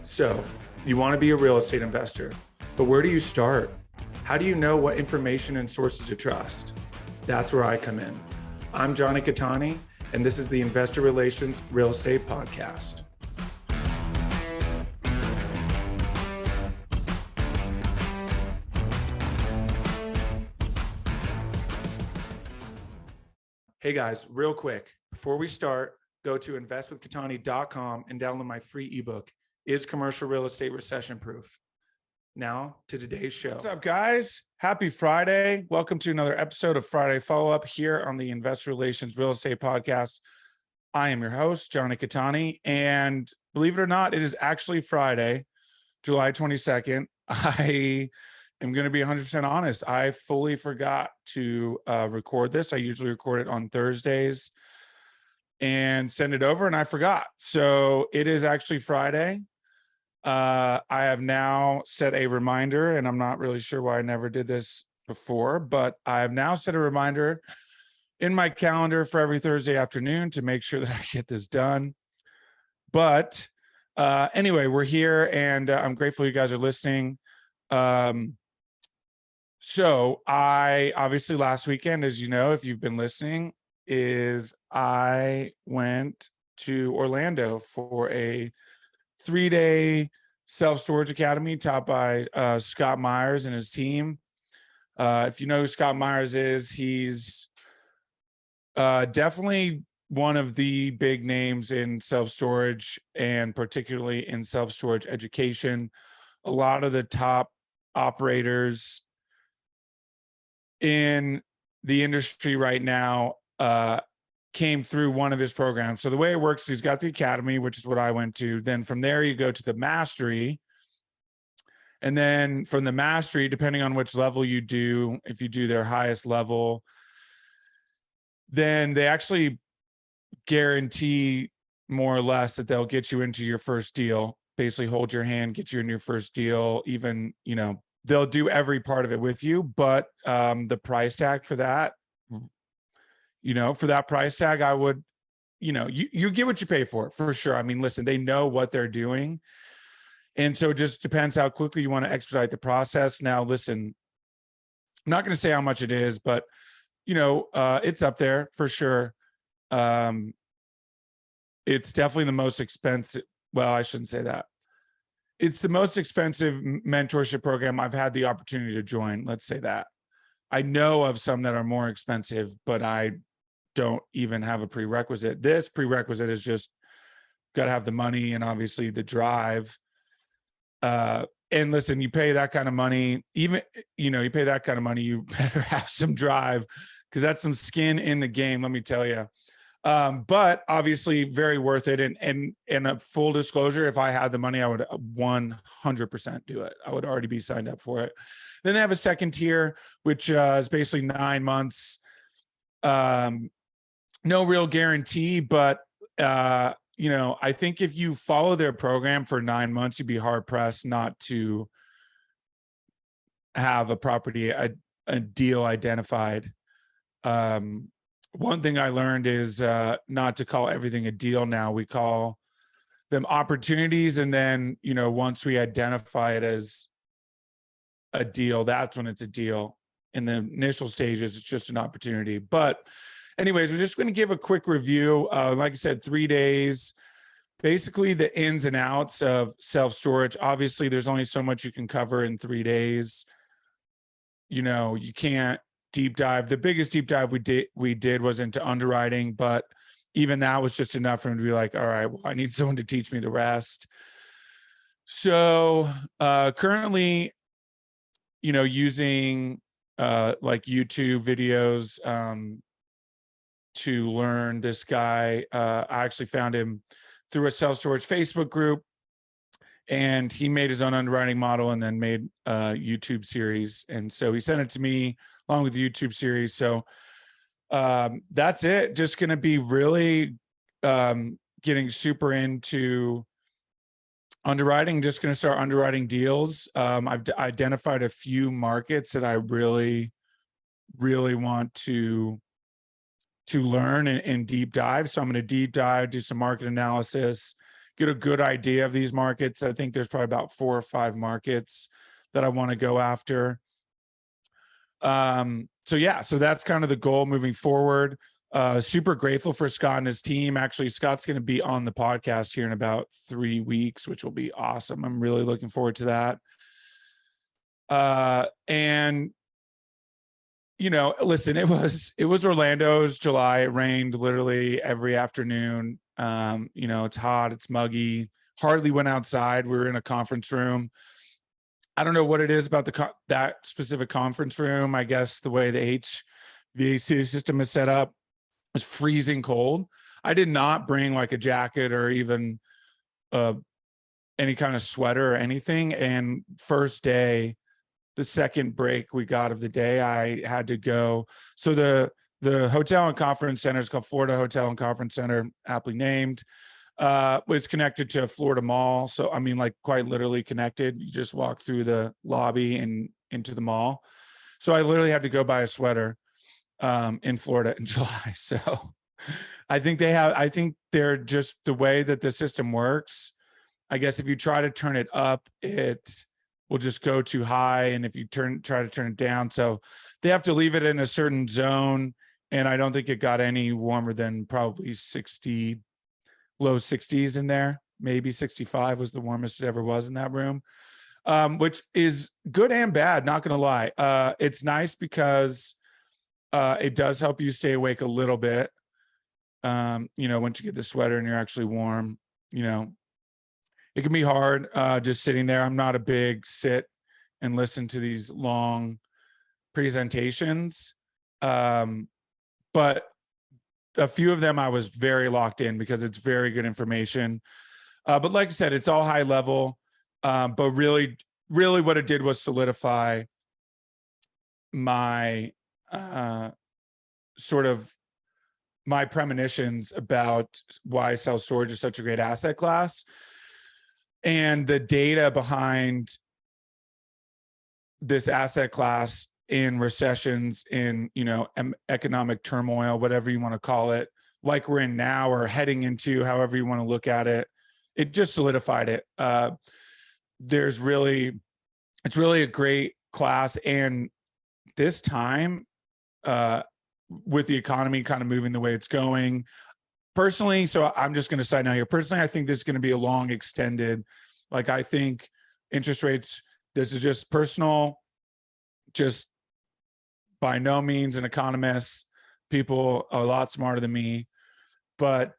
So, you want to be a real estate investor, but where do you start? How do you know what information and sources to trust? That's where I come in. I'm Jonny Cattani, and this is the Investor Relations Real Estate Podcast. Hey guys, real quick, before we start, go to investwithcattani.com and download my free ebook, Is Commercial Real Estate Recession Proof? Now to today's show. What's up, guys? Happy Friday. Welcome to another episode of Friday Follow-Up here on the Investor Relations Real Estate Podcast. I am your host, Jonny Cattani, and believe it or not, it is actually Friday, July 22nd. I am going to be 100% honest. I fully forgot to record this. I usually record it on Thursdays and send it over, and I forgot. So it is actually Friday. I have now set a reminder, and I'm not really sure why I never did this before, but I have now set a reminder in my calendar for every Thursday afternoon to make sure that I get this done. But anyway, we're here, and I'm grateful you guys are listening. So I obviously last weekend, as you know, if you've been listening, I went to Orlando for a 3-day self-storage academy taught by Scott Myers and his team. If you know who Scott Myers is, he's definitely one of the big names in self-storage and particularly in self-storage education. A lot of the top operators in the industry right now came through one of his programs. So the way it works, he's got the academy, which is what I went to. Then from there, you go to the mastery. And then from the mastery, depending on which level you do, if you do their highest level, then they actually guarantee more or less that they'll get you into your first deal, basically hold your hand, get you in your first deal, even, they'll do every part of it with you. But the price tag for that, for that price tag, I would, you get what you pay for sure. I mean, listen, they know what they're doing. And so it just depends how quickly you want to expedite the process. Now, listen, I'm not going to say how much it is, but, it's up there for sure. It's definitely the most expensive. Well, I shouldn't say that. It's the most expensive mentorship program I've had the opportunity to join. Let's say that. I know of some that are more expensive, but I don't even have a prerequisite. This prerequisite is just got to have the money and obviously the drive. And listen, you pay that kind of money, you pay that kind of money, you better have some drive because that's some skin in the game, let me tell you. But obviously very worth it. And a full disclosure, if I had the money, I would 100% do it. I would already be signed up for it. Then they have a second tier, which is basically 9 months. No real guarantee, but I think if you follow their program for 9 months, you'd be hard pressed not to have a deal identified. One thing I learned is not to call everything a deal now. We call them opportunities. And then, once we identify it as a deal, that's when it's a deal. In the initial stages, it's just an opportunity. But anyways, we're just going to give a quick review. Like I said, 3 days, basically the ins and outs of self-storage. Obviously, there's only so much you can cover in 3 days. You can't deep dive. The biggest deep dive we did was into underwriting, but even that was just enough for him to be like, all right, well, I need someone to teach me the rest. So currently, using like YouTube videos to learn this guy. I actually found him through a self-storage Facebook group, and he made his own underwriting model and then made a YouTube series. And so he sent it to me along with the YouTube series. So that's it. Just going to be really getting super into underwriting, just going to start underwriting deals. I've identified a few markets that I really want to learn and deep dive. So I'm going to deep dive, do some market analysis, get a good idea of these markets. I think there's probably about 4 or 5 markets that I want to go after. So yeah, so that's kind of the goal moving forward. Super grateful for Scott and his team. Actually, Scott's going to be on the podcast here in about 3 weeks, which will be awesome. I'm really looking forward to that. And you know, listen, it was Orlando's July. It rained literally every afternoon. You know, it's hot, it's muggy, hardly went outside. We were in a conference room. I don't know what it is about that specific conference room. I guess the way the HVAC system is set up was freezing cold. I did not bring like a jacket or even any kind of sweater or anything. And first day, the second break we got of the day, I had to go. So the hotel and conference center is called Florida Hotel and Conference Center, aptly named. Was connected to Florida Mall. So, I mean, like quite literally connected. You just walk through the lobby and into the mall. So I literally had to go buy a sweater in Florida in July. So I think they're just the way that the system works. I guess if you try to turn it up, it will just go too high. And if you try to turn it down, so they have to leave it in a certain zone. And I don't think it got any warmer than probably 60, low 60s in there. Maybe 65 was the warmest it ever was in that room, which is good and bad, not going to lie. It's nice because it does help you stay awake a little bit. You know, once you get the sweater and you're actually warm, you know, it can be hard just sitting there. I'm not a big sit and listen to these long presentations. But a few of them I was very locked in because it's very good information. But like I said, it's all high level. But really what it did was solidify my sort of my premonitions about why self-storage is such a great asset class. And the data behind this asset class in recessions, in, you know, economic turmoil, whatever you want to call it, like we're in now or heading into, however you want to look at it, it just solidified it. It's really a great class. And this time, with the economy kind of moving the way it's going, personally, so I'm just going to side note here. Personally, I think this is going to be a long extended, like I think interest rates, this is just personal, just by no means an economist, people a lot smarter than me, but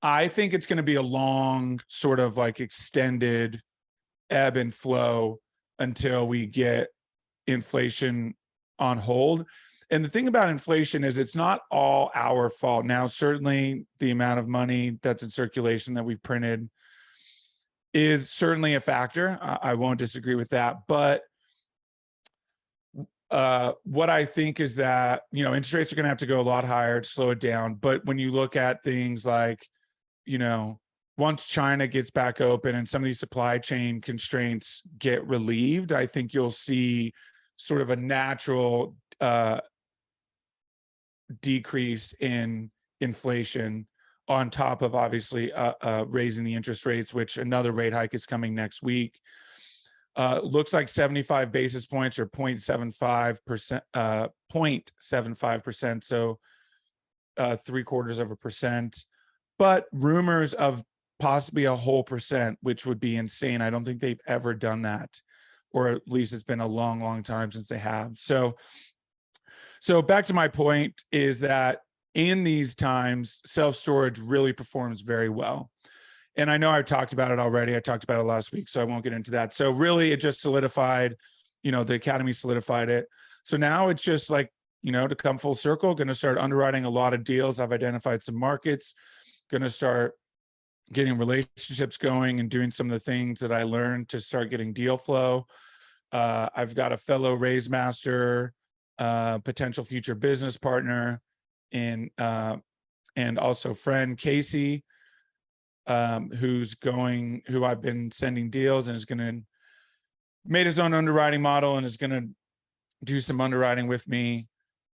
I think it's going to be a long sort of like extended ebb and flow until we get inflation on hold. And the thing about inflation is it's not all our fault. Now, certainly the amount of money that's in circulation that we've printed is certainly a factor. I won't disagree with that. But what I think is that, you know, interest rates are going to have to go a lot higher to slow it down. But when you look at things like, you know, once China gets back open and some of these supply chain constraints get relieved, I think you'll see sort of a natural decrease in inflation on top of obviously raising the interest rates, which another rate hike is coming next week. Looks like 75 basis points or 0.75%, 0.75%. So 0.75%, but rumors of possibly a whole percent, which would be insane. I don't think they've ever done that, or at least it's been a long, long time since they have. So back to my point is that in these times, self-storage really performs very well. And I know I've talked about it already. I talked about it last week, so I won't get into that. So really it just solidified, you know, the Academy solidified it. So now it's just like, you know, to come full circle, going to start underwriting a lot of deals. I've identified some markets, going to start getting relationships going and doing some of the things that I learned to start getting deal flow. I've got a fellow raise master, potential future business partner, and also friend Casey, who I've been sending deals and is going to made his own underwriting model and is going to do some underwriting with me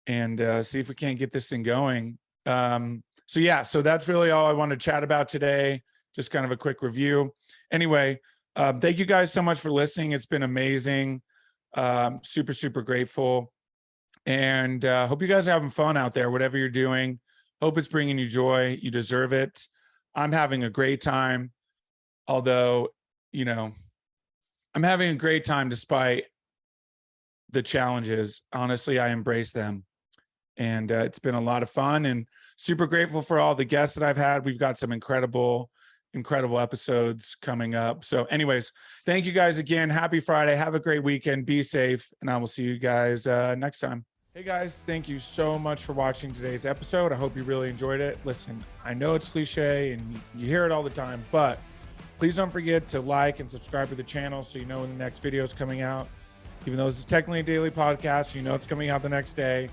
and see if we can't get this thing going. So yeah, so that's really all I want to chat about today. Just kind of a quick review. Anyway, thank you guys so much for listening. It's been amazing. Super, super grateful. And hope you guys are having fun out there, whatever you're doing. Hope it's bringing you joy. You deserve it. I'm having a great time. Although, you know, I'm having a great time despite the challenges. Honestly, I embrace them. And it's been a lot of fun, and super grateful for all the guests that I've had. We've got some incredible episodes coming up. So anyways, thank you guys again. Happy Friday. Have a great weekend. Be safe. And I will see you guys next time. Hey guys, thank you so much for watching today's episode. I hope you really enjoyed it. Listen, I know it's cliche and you hear it all the time, but please don't forget to like and subscribe to the channel so you know when the next video is coming out. Even though this is technically a daily podcast, you know it's coming out the next day.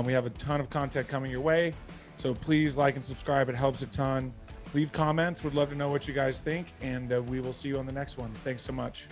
We have a ton of content coming your way. So please like and subscribe. It helps a ton. Leave comments. Would love to know what you guys think. And we will see you on the next one. Thanks so much.